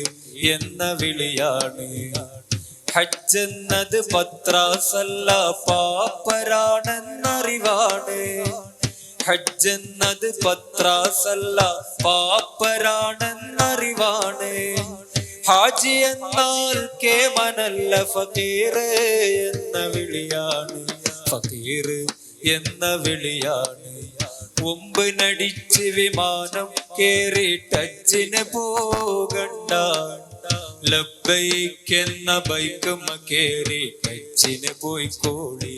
എന്ന വിളിയാണ്. ഹജ്ജെന്നത് പത്രാസല്ല പാപ്പരാണെന്നറിവാണ്. ഹജ്ജെന്നത് പത്രാസല്ല പാപ്പരാണെന്നറിവാണ്. ഹാജി എന്നാൽ കേമനല്ല ഫക്കീറ് എന്ന വിളിയാണ്. ഫക്കീറ് എന്ന വിളിയാണ്. ഒമ്പിനടിച്ച് വിമാനം കേറി ടച്ചിന് പോകണ്ട. ലബ്ബൈക്കെന്ന ബൈക്കുമ്മ കേറി ഹജ്ജിന് പോയിക്കോളി.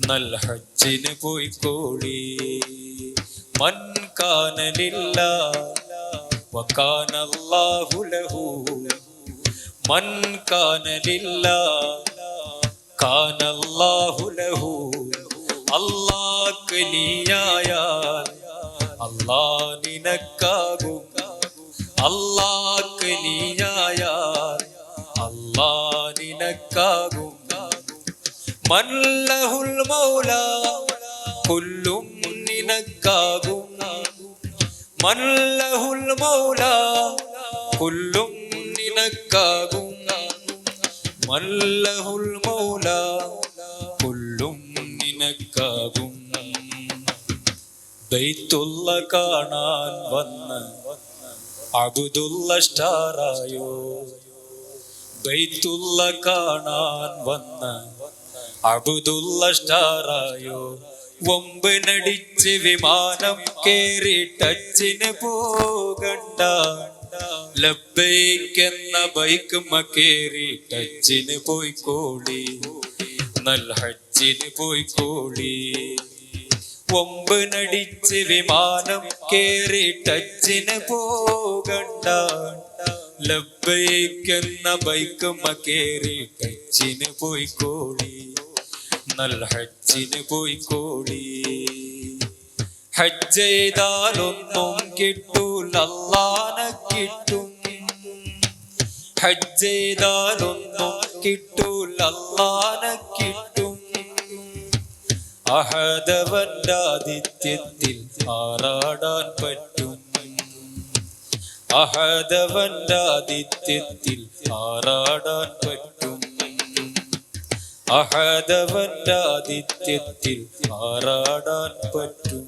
നൽ ഹജ്ജിന് പോയിക്കോളി. മൻ കാന ലില്ലാഹ് വകാന അല്ലാഹു ലഹു. മൻ കാന ലില്ലാഹ് കാന അല്ലാഹു ലഹു. അല്ലാഹ്ക്ക് നീയായാൽ അല്ലാഹ് നിനക്കാകും. അല്ലാഹ്ക്ക് നീയായാൽ അല്ലാഹ് നിനക്കാകും. മൻ ലഹുൽ മൗല കുല്ലും നിനക്കാകും. മൻ ലഹുൽ മൗല കുല്ലും നിനക്കാകും. മൻ ലഹുൽ മൗല കുല്ലും നിനക്കാകും. ബൈത്തുള്ള കാണാൻ വന്ന അബ്ദുള്ള സ്റ്റാറായോ. ബൈത്തുള്ള കാണാൻ വന്ന അബ്ദുള്ള സ്റ്റാറായോ. വമ്പനടിച്ച് വിമാനം കേറി ടച്ചിന് പോകണ്ട, ലബ്ബൈക്കെന്ന ബൈക്കുമ്മ കേറി ടച്ചിന് പോയിക്കോളി, നല്ല ഹജ്ജിന് പോയിക്കോളി. വമ്പനടിച്ച് വിമാനം കേറി ടച്ചിന് പോകണ്ട, ലബ്ബൈക്കെന്ന ബൈക്കുമ്മ കേറി ടച്ചിന് പോയിക്കോളി, നല്ല ഹജ്ജിന് പോയിക്കോളി. ഹജ്ജ് ചെയ്താലൊന്നും കിട്ടൂല, അല്ലാഹനെ കിട്ടും. ഹജ്ജ് ചെയ്താലൊന്നും കിട്ടൂല, അല്ലാഹനെ കിട്ടും. അഹദവന്റെ ആതിഥ്യത്തിൽ ആറാടാൻ പറ്റും, അഹദവന്റെ ആതിഥ്യത്തിൽ ആറാടാൻ പറ്റും, അഹദവന്റെ ആതിഥ്യത്തിൽ ആറാടാൻ പറ്റും.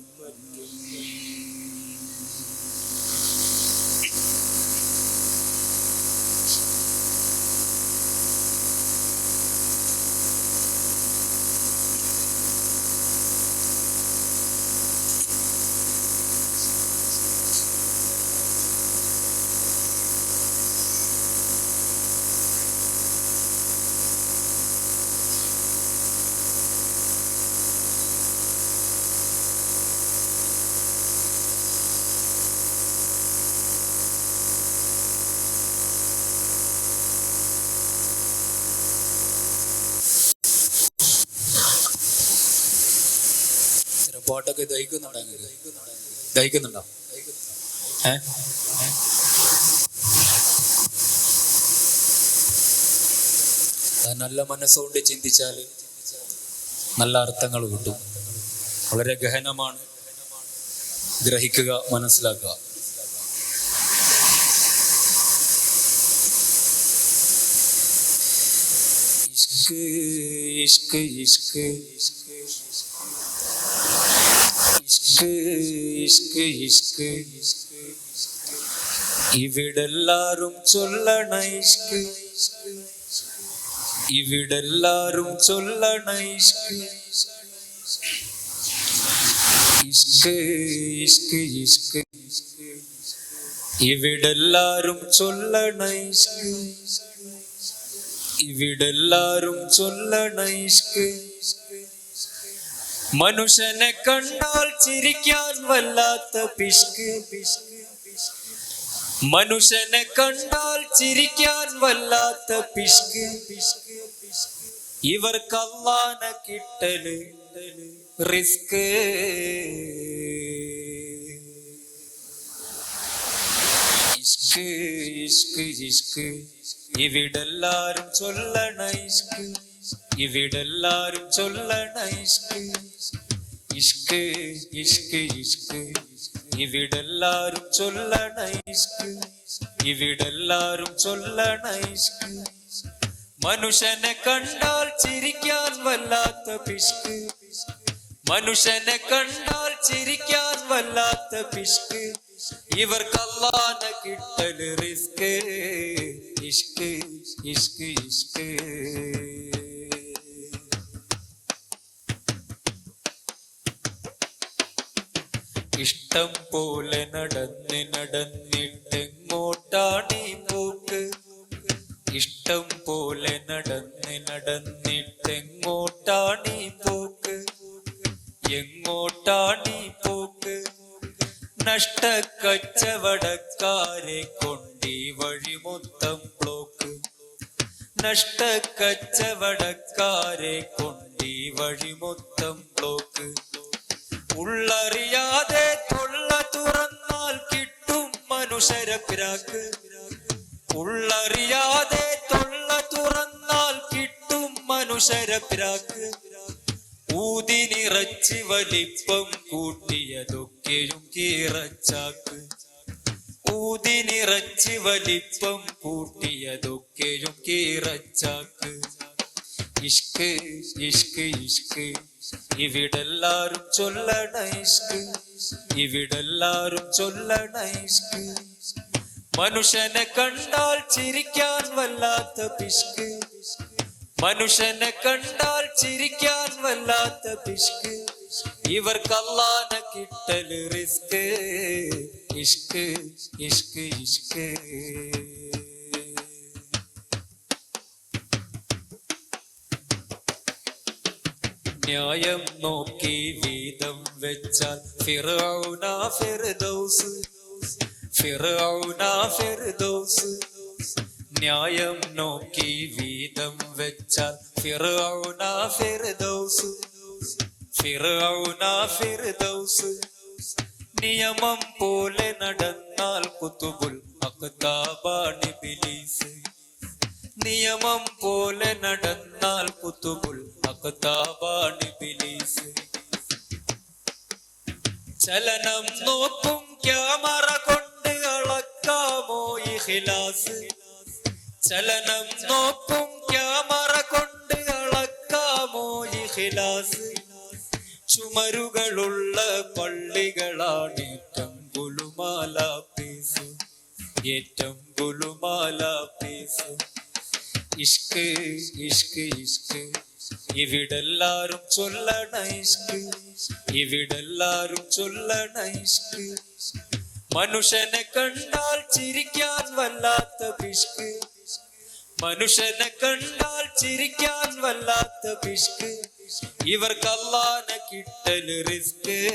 പാട്ടൊക്കെ ദഹിക്കുന്നുണ്ടോ? നല്ല മനസ്സുകൊണ്ട് ചിന്തിച്ചാൽ നല്ല അർത്ഥങ്ങൾ കിട്ടും. വളരെ ഗഹനമാണ്, ഗ്രഹിക്കുക, മനസ്സിലാക്കുക. ഇഷ്ക് ഇഷ്ക് ഇഷ്ക് ഇഷ്ക് ഇഷ്ക് ഇഷ്ക് ഇവിടെല്ലാരും ചൊല്ലണ ഇഷ്ക്, ഇവിടെല്ലാരും ചൊല്ലണ ഇഷ്ക്, ഇഷ്ക് ഇഷ്ക് ഇഷ്ക് ഇവിടെല്ലാരും ചൊല്ലണ ഇഷ്ക്, ഇവിടെല്ലാരും ചൊല്ലണ ഇഷ്ക്. മനുഷ്യനെ കണ്ടാൽ ചിരിക്കാൻ വല്ലാത്ത പിഷ്ക്, മനുഷ്യനെ കണ്ടാൽ ചിരിക്കാൻ വല്ലാത്ത പിഷ്ക്. ഇവർക്ക് അല്ലാഹനെ കിട്ടല് റിസ്ക്. ഇഷ്ക് ഇഷ്ക് ഇഷ്ക് ഇവിടെല്ലാരും ചൊല്ലണ ഇഷ്ക്, ഇവിടെല്ലാരും ചൊല്ലണ ഇഷ്ക്, ഇഷ്ക് ഇഷ്ക് ഇഷ്ക് ഇവിടെല്ലാരും ചൊല്ലണ ഇഷ്ക്, ഇവിടെല്ലാരും ചൊല്ലണ ഇഷ്ക്. മനുഷ്യനെ കണ്ടാൽ ചിരിക്കാൻ വല്ലാത്ത പിഷ്ക്, മനുഷ്യനെ കണ്ടാൽ ചിരിക്കാൻ വല്ലാത്ത പിഷ്ക്. ഇവർക്ക് അല്ലാഹനെ കിട്ടല് റിസ്ക്. ഇഷ്ക് ഇഷ്ക് ഇഷ്ക് ഇഷ്ടം പോലെ നടന്ന് നടന്നിട്ടെങ്ങോട്ടാണീ പോക്ക്, ഇഷ്ടം പോലെ നടന്ന് നടന്നിട്ടെങ്ങോട്ടാണീ പോക്ക്, എങ്ങോട്ടാണീ പോക്ക്. നഷ്ടക്കച്ചവടക്കാരെ കൊണ്ടീ വഴി മൊത്തം ബ്ലോക്ക്, നഷ്ടക്കച്ചവടക്കാരെ കൊണ്ടീ വഴി മൊത്തം ബ്ലോക്ക്. ഉള്ളറിയാതെ തൊള്ള തുറന്നാൽ കിട്ടും മനുഷ്യരപ്പിരാക്ക്, ഉള്ളറിയാതെ തൊള്ള തുറന്നാൽ കിട്ടും മനുഷ്യരപ്പിരാക്ക്. ഊതിനിറച്ച് വലിപ്പം കൂട്ടിയതൊക്കെയും കീറച്ചാക്ക്, ഊതിനിറച്ച് വലിപ്പം കൂട്ടിയതൊക്കെയും കീറച്ചാക്ക്. ഇഷ്ക് ഇഷ്ക് ഇഷ്ക് ഇവിടെല്ലാരും ചൊല്ലണ ഇഷ്ക്, ഇവിടെല്ലാരും ചൊല്ലണ ഇഷ്ക്. മനുഷ്യനെ കണ്ടാൽ ചിരിക്കാൻ വല്ലാത്ത പിഷ്ക്, മനുഷ്യനെ കണ്ടാൽ ചിരിക്കാൻ വല്ലാത്ത പിഷ്ക്. ഇവർക്ക് അല്ലാഹനെ കിട്ടല് റിസ്ക്. ഇഷ്ക് ഇഷ്ക് ഇഷ്ക്. ന്യായം നോക്കി വീതം വെച്ചാൽ ഫിർഔന ഫിർദൗസ്. ഫിർഔന ഫിർദൗസ്. ന്യായം നോക്കി വീതം വെച്ചാൽ ഫിർഔന ഫിർദൗസ്. ഫിർഔന ഫിർദൗസ്. നിയമം പോലെ നടന്നാൽ കുതുബുൽ അഖ്താബാണ് ഇബ്ലീസ്. നിയമം പോലെ നടന്നാൽ കുതുബുൽ അഖ്താബാണ് ഇബ്ലീസ്. ചലനം നോക്കും ക്യാമറ കൊണ്ട് അളക്കാമോ ഇഖ്ലാസ്. ചലനം നോക്കും ക്യാമറ കൊണ്ട് അളക്കാമോ ഇഖ്ലാസ്. ചുമരുകളുള്ള പള്ളികളാണ് ഏറ്റം ഗുലുമാല പീസ്. ഏറ്റം ഗുലുമാല പീസ്. ഇഷ്ക് ഇഷ്ക് ഇഷ്ക്. ഇവിടെല്ലാരും ചൊല്ലണ ഇഷ്ക്. ഇവിടെല്ലാരും ചൊല്ലണ ഇഷ്ക്. മനുഷ്യനെ കണ്ടാൽ ചിരിക്കാൻ വല്ലാത്ത പിഷ്ക്. മനുഷ്യനെ കണ്ടാൽ ചിരിക്കാൻ വല്ലാത്ത പിഷ്ക്. ഇവർക്ക് അല്ലാഹനെ കിട്ടല് റിസ്ക്.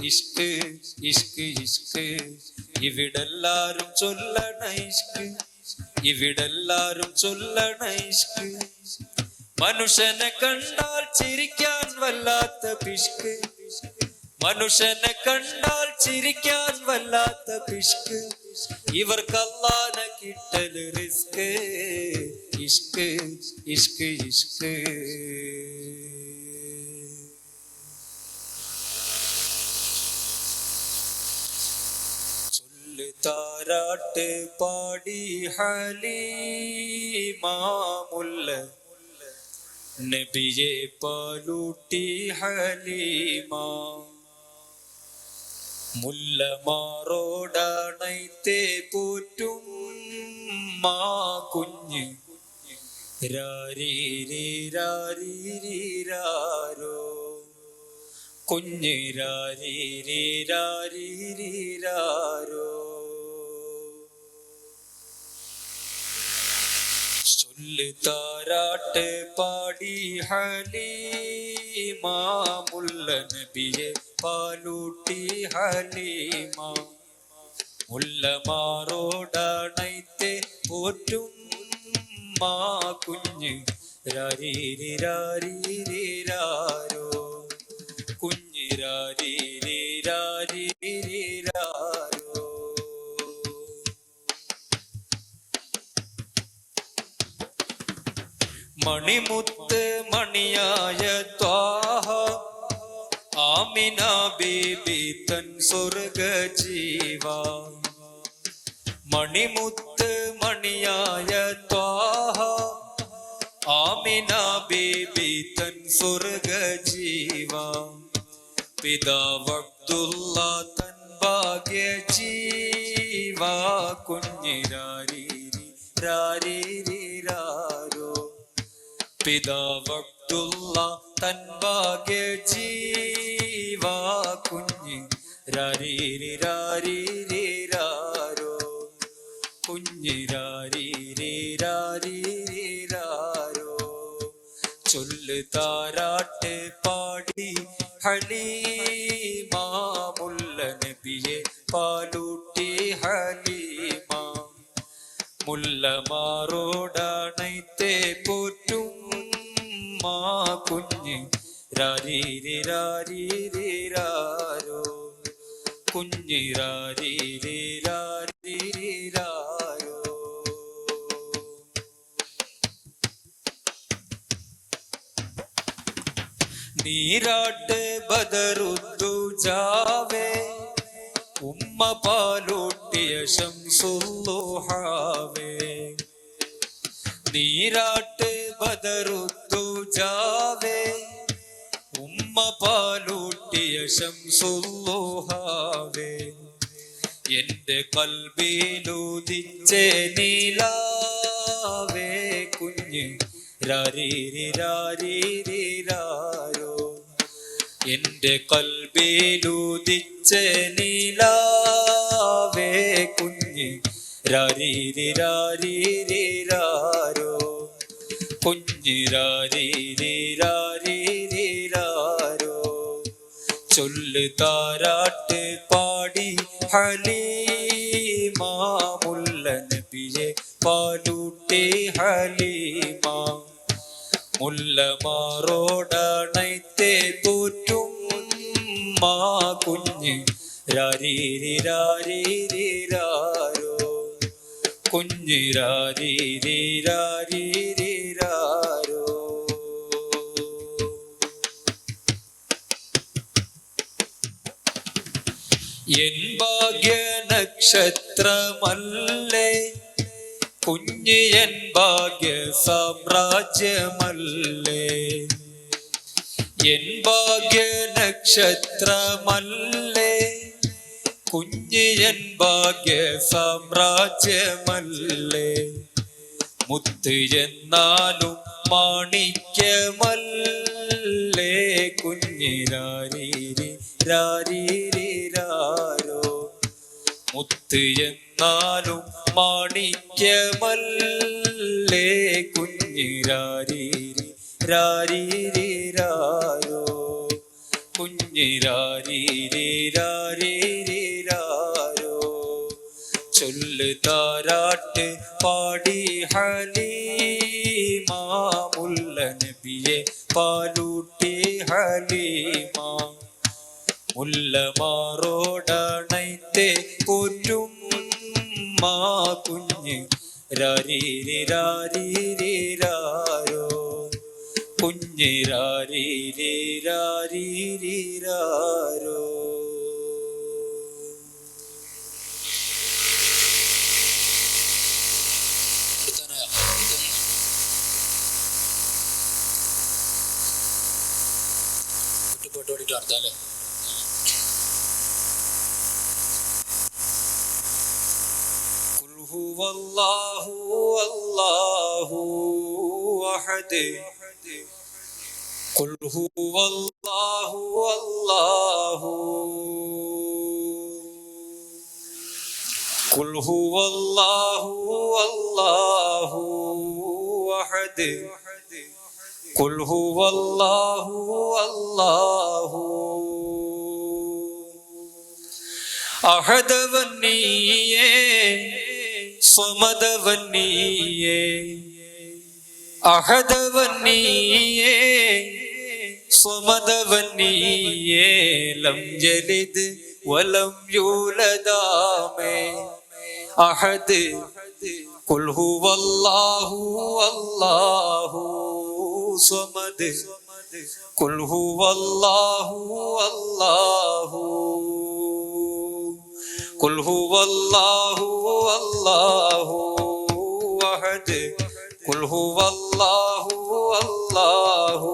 ഇഷ്ക് ഇഷ്ക് ഇഷ്ക്. ഇവിടെല്ലാരും ചൊല്ലണ ഇഷ്ക്. ഇവിടെല്ലാരും ചൊല്ലണ ഇഷ്ക്. മനുഷ്യനെ കണ്ടാൽ ചിരിക്കാൻ വല്ലാത്ത പിഷ്ക്. മനുഷ്യനെ കണ്ടാൽ ചിരിക്കാൻ വല്ലാത്ത പിഷ്ക്. ഇവർക്ക് അല്ലാഹനെ കിട്ടല് റിസ്ക്. ഇഷ്ക് ഇഷ്ക് ഇഷ്ക്. ചൊല്ല് താരാട്ട് പാടി ഹലീമാമുല്ല. നബിയെ പാലൂട്ടി ഹലീമ. മുല്ലമാറോടണൈത്തെ പോറ്റും മാ കുഞ്ഞ്. രാരീരീരാരീരീരാരോ. കുഞ്ഞ് രാരീരീരാരീരീരാരോ. ചൊല്ല് താരാട്ട് പാടി ഹലീമാമുല്ല. നബിയെ പാലൂട്ടി ഹലീമ. മുല്ലമാറോടണൈത്തെ പോറ്റും മാ കുഞ്ഞ്. രാരീരീരാരീരീരാരോ. കുഞ്ഞ് രാരീരീരാരീരീരാരോ. മണിമുത്ത് മണിയായ ത്വാഹ. ആമിന ബീബി തൻ സ്വർഗ ജീവ. മണിമുത്ത് മണിയായ ത്വാഹ. ആമിന ബീബി തൻ സ്വർഗ ജീവ. പിതാവ് അബ്ദുള്ള തൻ ഭാഗ്യ ജീവ. കുഞ്ഞ് രാരീരീരാരീരീരാരോ. പിതാവ് അബ്ദുള്ള തൻ ഭാഗ്യ ജീവ. കുഞ്ഞ് രാരീരീരാരീരീരാരോ. കുഞ്ഞ് രാരീരീരാരീരീരാരോ. ചൊല്ല് താരാട്ട് പാടി ഹലീമാമുല്ല. നബിയെ പാലൂട്ടി ഹലീമ. മുല്ലമാറോടണൈത്തെ പോറ്റും മാ കുഞ്ഞ്. രാരീരീരാരീരീരാരോ. കുഞ്ഞ് രാരീരീരാരീരീരാരോ. നീരാട്ട് ബദറുദ്ദുജാവേ. ഉമ്മ പാലൂട്ടിയ ശംസുല്ലുഹാവേ. നീരാട്ട് ബദറുദ്ദുജാവേ. ഉമ്മ പാലൂട്ടിയ ശംസുല്ലുഹാവേ. എന്റെ കൽബിലുദിച്ച നീലാവേ. കുഞ്ഞ് രാരീരീരാരീരീരാരോ. എന്റെ കൽബിലുദിച്ച നിലാവേ കുഞ്ഞ് രാരീരിരാരീരിരാരോ കുഞ്ഞ് രാരീരിരാരീരിരാരോ ചൊല്ല് താരാട്ട് പാടി ഹലീമാ മുല്ല നബിയെ പാലൂട്ടി ഹലീമാ മുല്ലമാറോടണൈത്തെ പോറ്റും മാ കുഞ്ഞ് രാരീരിരാരീരിരാരോ കുഞ്ഞ് രാരീരിരാരീരിരാരോ എൻ ഭാഗ്യ നക്ഷത്രമല്ലേ കുഞ്ഞ് എൻ ഭാഗ്യ സാമ്രാജ്യമല്ലേ എൻ ഭാഗ്യ നക്ഷത്രമല്ലേ കുഞ്ഞ് എൻ ഭാഗ്യ സാമ്രാജ്യമല്ലേ മുത്ത് എന്നാലും മാണിക്യമല്ലേ കുഞ്ഞ് രാരീരി രാരീരിരാരോ മുത്ത് എന്നാലും മാണിക്യമല്ലേ കുഞ്ഞ് രാരീരി രാരീരിരാരോ കുഞ്ഞ് രാരീരിരാരീരിരാരോ ചൊല്ല് താരാട്ട് പാടി ഹലീമാ മുല്ല നബിയെ പാലൂട്ടി ഹലീമാ മുല്ലമാറോടണൈത്തെ പോറ്റും മാ കുഞ്ഞ് രാരീരിരാരീരിരാരോ കുഞ്ഞ് രാരീരിരാരീരിരാരോ വിട്ടുപോട്ട് ഓടിയിട്ട് നടത്താല്ലേ ഹുവല്ലാഹു അല്ലാഹു അഹദ് ഖുൽ ഹുവല്ലാഹു അല്ലാഹു ഖുൽ ഹുവല്ലാഹു അല്ലാഹു അഹദ് ഖുൽ ഹുവല്ലാഹു അല്ലാഹു അഹദവൻ നീയേ സ്വമദവൻ നീയേ അഹദവൻ നീയേ സ്വമദവൻ നീയേ ലം യലിദ് വലം യൂലദാമേ അഹദ് ഖുൽ ഹുവല്ലാഹു അല്ലാഹു സ്വമദ് ഖുൽ ഹുവല്ലാഹു അല്ലാഹു ഖുൽ ഹുവല്ലാഹു അല്ലാഹു അഹദ് ഖുൽ ഹുവല്ലാഹു അല്ലാഹു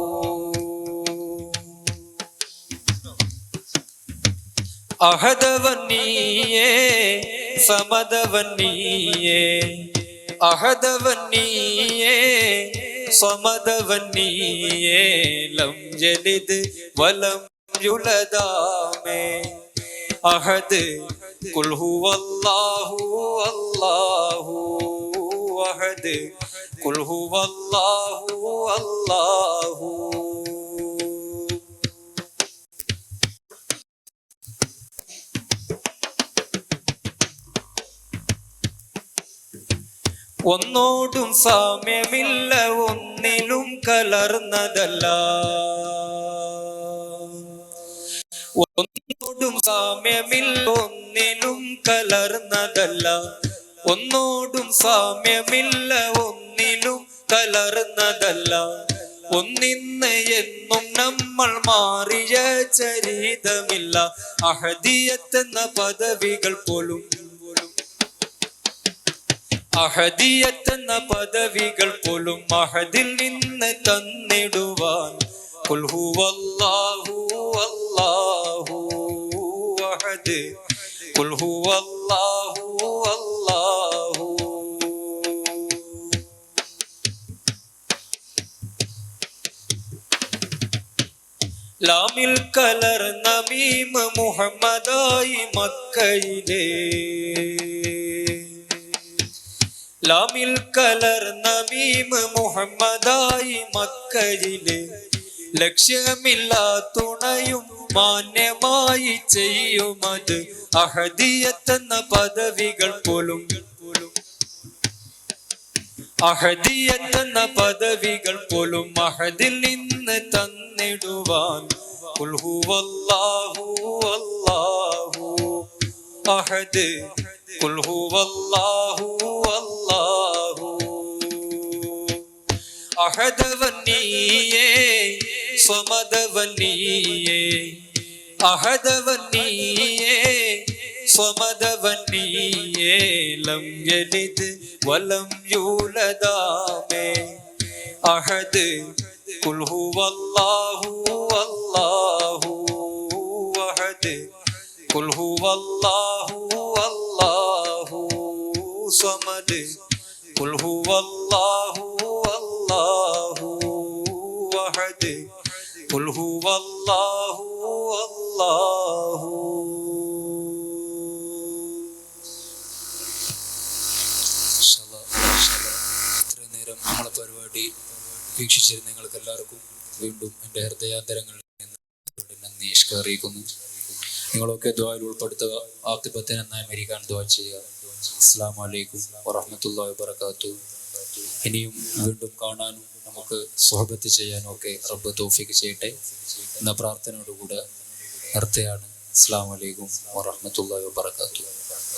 അഹദവൻ നീയേ സമദവൻ നീയേ അഹദവൻ നീയേ സമദവൻ നീയേ ലം യലിദ് വലം യുലദാമേ അഹദ് ഖുൽ ഹുവല്ലാഹു അല്ലാഹു അഹദ് ഖുൽ ഹുവല്ലാഹു അല്ലാഹു ഒന്നോടും സാമ്യമില്ല ഒന്നിലും കലർന്നതല്ല ഒന്നോടും സാമ്യമില്ല ഒന്നിലും കലർന്നതല്ല ഒന്നോടും സാമ്യമില്ല ഒന്നിലും കലർന്നതല്ല ഒന്നിന്ന് എന്നും നമ്മൾ മാറിയ ചരിതമില്ല അഹദിയത്തെന്ന പദവികൾ പോലും അഹദിയത്തെന്ന പദവികൾ പോലും അഹദിൽ നിന്ന് തന്നിടുവാൻ ഖുൽ ഹുവല്ലാഹു അല്ലാഹു അഹദ് ഖുൽ ഹുവല്ലാഹു അല്ലാഹു ലാമിൽ കലർന്ന മീം മുഹമ്മദായി മക്കയിലെ ലാമിൽ കലർന്ന മീം മുഹമ്മദായി മക്കയിലെ ലക്ഷ്യമില്ലാ തുണയും മാന്യമായി ചെയ്യുമത് അഹദിയത്തെന്ന പദവികൾ പോലും അഹദിയത്തെന്ന പദവികൾ പോലും അഹദിൽ നിന്ന് തന്നിടുവാൻ ഖുൽ ഹുവല്ലാഹു അല്ലാഹു അഹദ് ഖുൽ ഹുവല്ലാഹു അല്ലാഹു അഹദവൻ നീയേ സ്വമദവൻ നീയേ അഹദവൻ നീയേ സ്വമദവൻ നീയേ ലം യലിദ് വലം യൂലദാമേ അഹദ് ഖുൽ ഹുവല്ലാഹു അല്ലാഹു അഹദ് ഖുൽ ഹുവല്ലാഹു അല്ലാഹു സ്വമദ് ഖുൽ ഹുവല്ലാഹു അല്ലാഹു അഹദ് ഖുൽ ഹുവല്ലാഹു അല്ലാഹു. ഇത്രയും നേരം നമ്മളെ പരിപാടി വീക്ഷിച്ചിരുന്ന നിങ്ങൾക്ക് എല്ലാവർക്കും വീണ്ടും എൻ്റെ ഹൃദയാന്തരങ്ങളിൽ നിന്ന് നന്ദി അറിയിക്കുന്നു. നിങ്ങളൊക്കെ ദ്വായിൽ ഉൾപ്പെടുത്തുക. ആഖിബത്തിന് നന്നായി മരിക്കാൻ ദ്വാ ചെയ്യുക. അസ്സലാമു അലൈക്കും വറഹ്മത്തുള്ളാഹി വബറകാതുഹു. ഇനിയും വീണ്ടും കാണാനും നമുക്ക് സുഹബത്ത് ചെയ്യാനും ഒക്കെ റബ്ബ് തൗഫീഖ് ചെയ്യട്ടെ എന്ന പ്രാർത്ഥനയോടുകൂടെ നിർത്തുകയാണ്. അസ്സലാമു അലൈക്കും വറഹ്മത്തുള്ളാഹി വബറകാതുഹു.